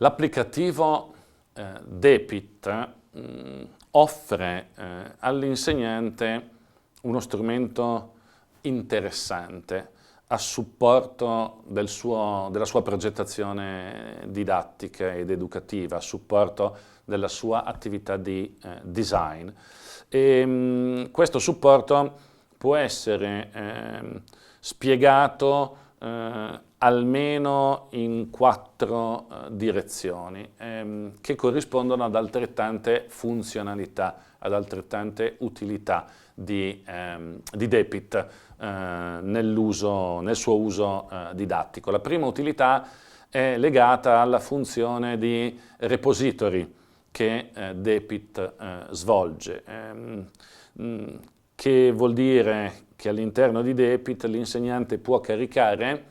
L'applicativo DEPIT offre all'insegnante uno strumento interessante a supporto della sua progettazione didattica ed educativa, a supporto della sua attività di design. E, questo supporto può essere spiegato almeno in 4 direzioni che corrispondono ad altrettante funzionalità, ad altrettante utilità di DEPIT nel suo uso didattico. La prima utilità è legata alla funzione di repository che DEPIT svolge, che vuol dire che all'interno di DEPIT l'insegnante può caricare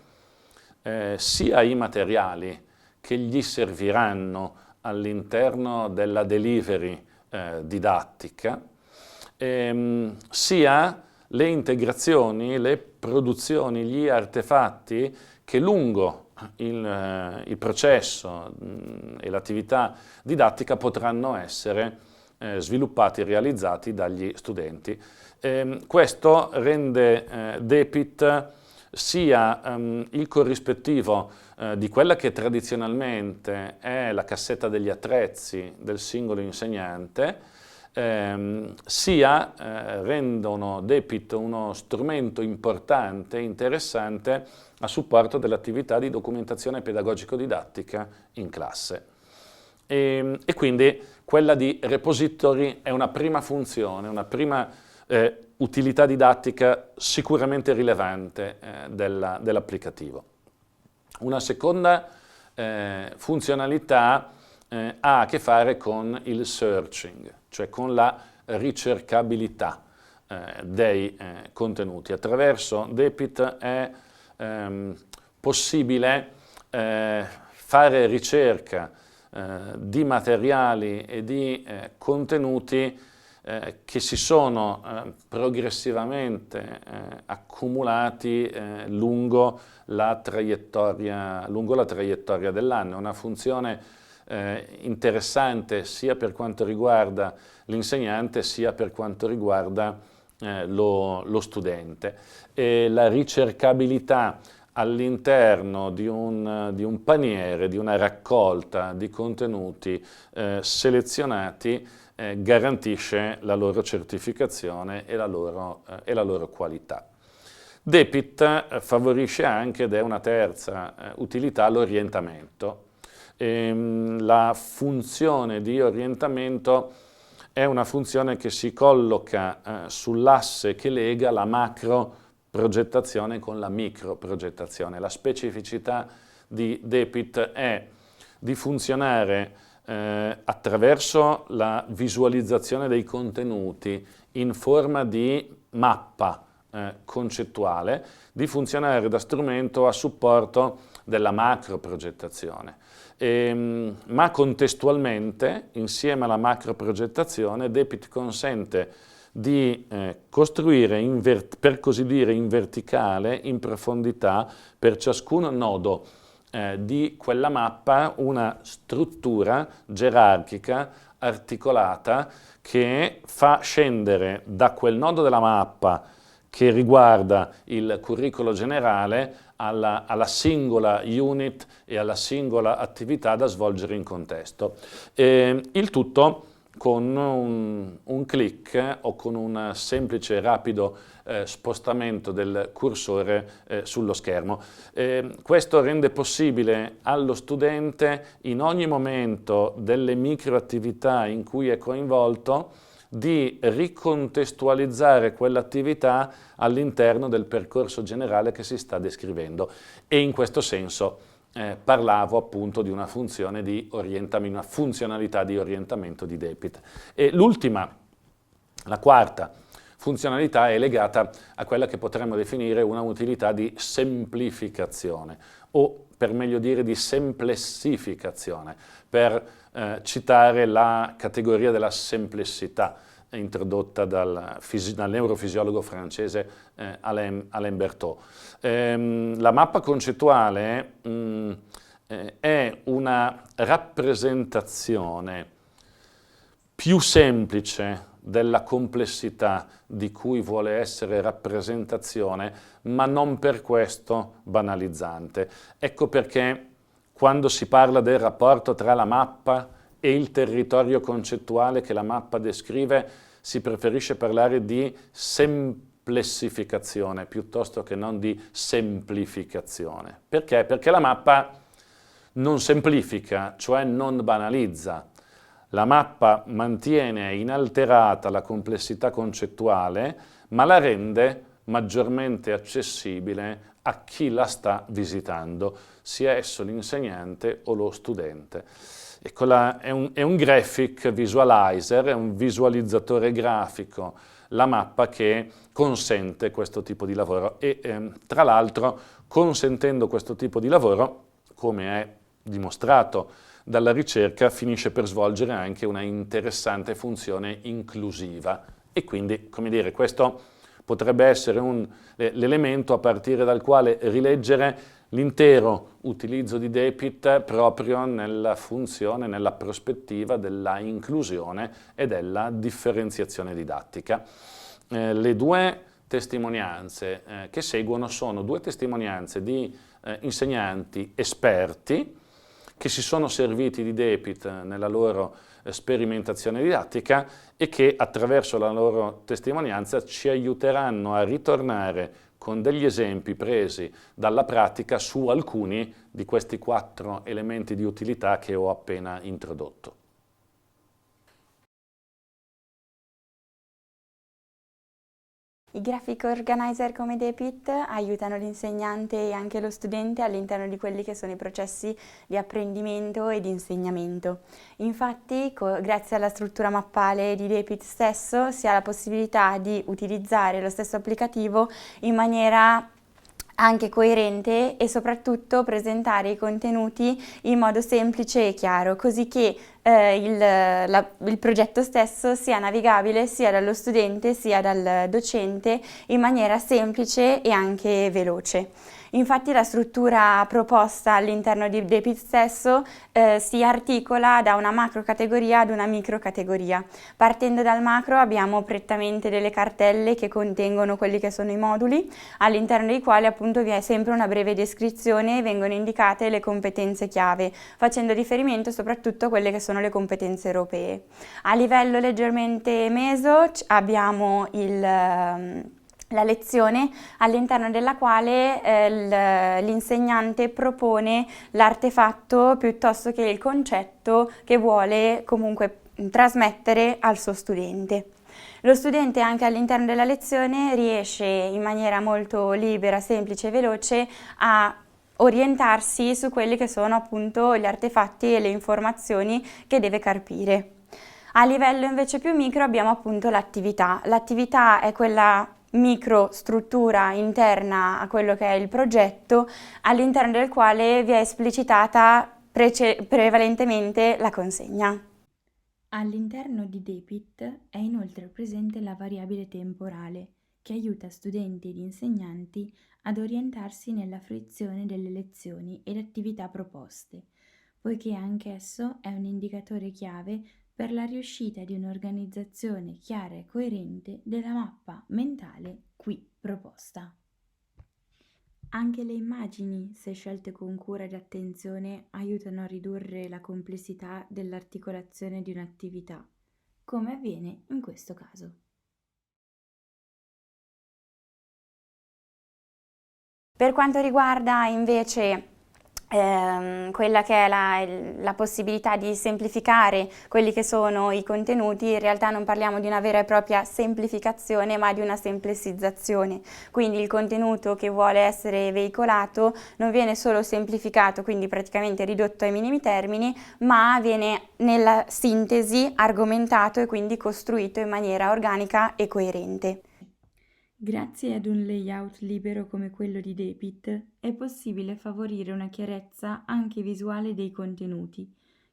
sia i materiali che gli serviranno all'interno della delivery didattica, sia le integrazioni, le produzioni, gli artefatti che lungo il processo e l'attività didattica potranno essere sviluppati e realizzati dagli studenti. Questo rende DEPIT sia il corrispettivo di quella che tradizionalmente è la cassetta degli attrezzi del singolo insegnante, sia rendono DEPIT uno strumento importante, interessante a supporto dell'attività di documentazione pedagogico-didattica in classe. E quindi quella di repository è una prima funzione, una prima utilità didattica sicuramente rilevante dell'applicativo. Una seconda funzionalità ha a che fare con il searching, cioè con la ricercabilità dei contenuti. Attraverso DEPIT è possibile fare ricerca di materiali e di contenuti che si sono progressivamente accumulati lungo la traiettoria dell'anno. È una funzione interessante sia per quanto riguarda l'insegnante sia per quanto riguarda lo studente. E la ricercabilità all'interno di un paniere, di una raccolta di contenuti selezionati garantisce la loro certificazione e la loro qualità. DEPIT favorisce anche, ed è una terza utilità, l'orientamento. La funzione di orientamento è una funzione che si colloca sull'asse che lega la macro progettazione con la micro progettazione. La specificità di DEPIT è di funzionare attraverso la visualizzazione dei contenuti in forma di mappa concettuale, di funzionare da strumento a supporto della macro progettazione. Ma contestualmente, insieme alla macro progettazione, DEPIT consente di costruire, per così dire, in verticale, in profondità, per ciascun nodo di quella mappa, una struttura gerarchica, articolata, che fa scendere da quel nodo della mappa che riguarda il curriculum generale alla singola unit e alla singola attività da svolgere in contesto. Il tutto con un click o con un semplice e rapido spostamento del cursore sullo schermo. Questo rende possibile allo studente in ogni momento delle microattività in cui è coinvolto di ricontestualizzare quell'attività all'interno del percorso generale che si sta descrivendo, e in questo senso parlavo appunto di una funzione di orientamento, una funzionalità di orientamento di DEPIT. E l'ultima, la quarta funzionalità, è legata a quella che potremmo definire una utilità di semplificazione, o per meglio dire di semplessificazione, per citare la categoria della semplessità introdotta dal neurofisiologo francese Alain Berthaud. La mappa concettuale è una rappresentazione più semplice della complessità di cui vuole essere rappresentazione, ma non per questo banalizzante. Ecco perché quando si parla del rapporto tra la mappa e il territorio concettuale che la mappa descrive, si preferisce parlare di semplificazione piuttosto che non di semplificazione. Perché? Perché la mappa non semplifica, cioè non banalizza. La mappa mantiene inalterata la complessità concettuale, ma la rende maggiormente accessibile a chi la sta visitando, sia esso l'insegnante o lo studente. Ecco, è un graphic visualizer, è un visualizzatore grafico, la mappa che consente questo tipo di lavoro e tra l'altro consentendo questo tipo di lavoro, come è dimostrato dalla ricerca, finisce per svolgere anche una interessante funzione inclusiva e quindi, come dire, questo potrebbe essere l'elemento a partire dal quale rileggere l'intero utilizzo di DEPIT proprio nella funzione, nella prospettiva della inclusione e della differenziazione didattica. Le due testimonianze che seguono sono due testimonianze di insegnanti esperti che si sono serviti di DEPIT nella loro sperimentazione didattica e che attraverso la loro testimonianza ci aiuteranno a ritornare con degli esempi presi dalla pratica su alcuni di questi 4 elementi di utilità che ho appena introdotto. I graphic organizer come DEPIT aiutano l'insegnante e anche lo studente all'interno di quelli che sono i processi di apprendimento e di insegnamento. Infatti, grazie alla struttura mappale di DEPIT stesso, si ha la possibilità di utilizzare lo stesso applicativo in maniera anche coerente e soprattutto presentare i contenuti in modo semplice e chiaro, così che il progetto stesso sia navigabile sia dallo studente sia dal docente in maniera semplice e anche veloce. Infatti la struttura proposta all'interno di DEPIT stesso si articola da una macro categoria ad una micro categoria. Partendo dal macro abbiamo prettamente delle cartelle che contengono quelli che sono i moduli, all'interno dei quali appunto vi è sempre una breve descrizione e vengono indicate le competenze chiave, facendo riferimento soprattutto a quelle che sono le competenze europee. A livello leggermente meso abbiamo la lezione all'interno della quale l'insegnante propone l'artefatto piuttosto che il concetto che vuole comunque trasmettere al suo studente. Lo studente anche all'interno della lezione riesce in maniera molto libera, semplice e veloce a orientarsi su quelli che sono appunto gli artefatti e le informazioni che deve carpire. A livello invece più micro abbiamo appunto l'attività. L'attività è quella microstruttura interna a quello che è il progetto, all'interno del quale vi è esplicitata prevalentemente la consegna. All'interno di DEPIT è inoltre presente la variabile temporale, che aiuta studenti ed insegnanti ad orientarsi nella fruizione delle lezioni ed attività proposte, poiché anch'esso è un indicatore chiave per la riuscita di un'organizzazione chiara e coerente della mappa mentale qui proposta. Anche le immagini, se scelte con cura ed attenzione, aiutano a ridurre la complessità dell'articolazione di un'attività, come avviene in questo caso. Per quanto riguarda invece quella che è la possibilità di semplificare quelli che sono i contenuti, in realtà non parliamo di una vera e propria semplificazione ma di una semplessizzazione, quindi il contenuto che vuole essere veicolato non viene solo semplificato, quindi praticamente ridotto ai minimi termini, ma viene nella sintesi argomentato e quindi costruito in maniera organica e coerente. Grazie ad un layout libero come quello di DEPIT è possibile favorire una chiarezza anche visuale dei contenuti,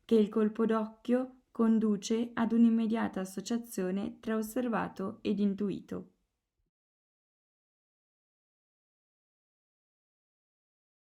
che il colpo d'occhio conduce ad un'immediata associazione tra osservato ed intuito.